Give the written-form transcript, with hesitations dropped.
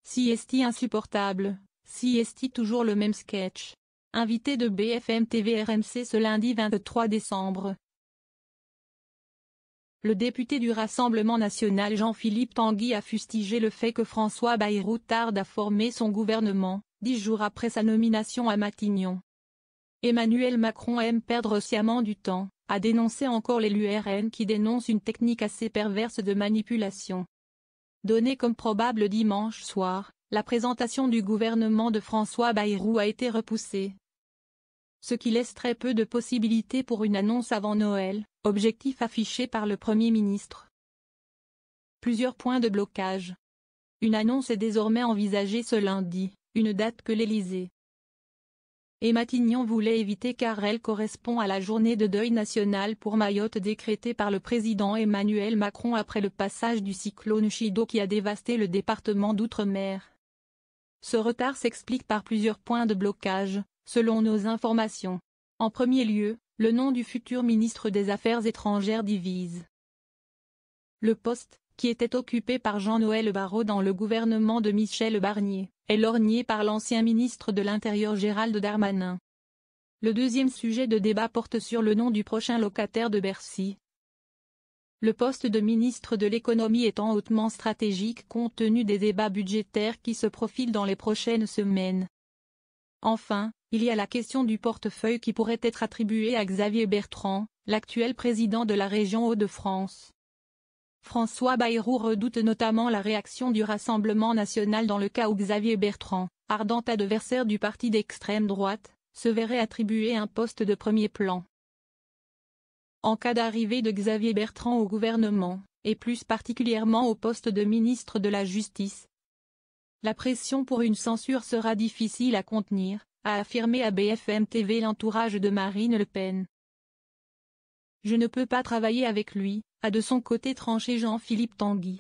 Siesti insupportable, Siesti toujours le même sketch. Invité de BFM TV RMC ce lundi 23 décembre. Le député du Rassemblement national Jean-Philippe Tanguy a fustigé le fait que François Bayrou tarde à former son gouvernement, 10 jours après sa nomination à Matignon. Emmanuel Macron aime perdre sciemment du temps, a dénoncé encore l'élu RN qui dénonce une technique assez perverse de manipulation. Donnée comme probable dimanche soir, la présentation du gouvernement de François Bayrou a été repoussée. Ce qui laisse très peu de possibilités pour une annonce avant Noël, objectif affiché par le Premier ministre. Plusieurs points de blocage. Une annonce est désormais envisagée ce lundi, une date que l'Élysée et Matignon voulaient éviter car elle correspond à la journée de deuil national pour Mayotte décrétée par le président Emmanuel Macron après le passage du cyclone Chido qui a dévasté le département d'Outre-mer. Ce retard s'explique par plusieurs points de blocage, selon nos informations. En premier lieu, le nom du futur ministre des Affaires étrangères divise. Le poste, qui était occupé par Jean-Noël Barrot dans le gouvernement de Michel Barnier, est lorgné par l'ancien ministre de l'Intérieur Gérald Darmanin. Le deuxième sujet de débat porte sur le nom du prochain locataire de Bercy. Le poste de ministre de l'économie étant hautement stratégique compte tenu des débats budgétaires qui se profilent dans les prochaines semaines. Enfin, il y a la question du portefeuille qui pourrait être attribué à Xavier Bertrand, l'actuel président de la région Hauts-de-France. François Bayrou redoute notamment la réaction du Rassemblement national dans le cas où Xavier Bertrand, ardent adversaire du parti d'extrême droite, se verrait attribuer un poste de premier plan. En cas d'arrivée de Xavier Bertrand au gouvernement, et plus particulièrement au poste de ministre de la Justice, la pression pour une censure sera difficile à contenir, a affirmé à BFM TV l'entourage de Marine Le Pen. Je ne peux pas travailler avec lui, a de son côté tranché Jean-Philippe Tanguy.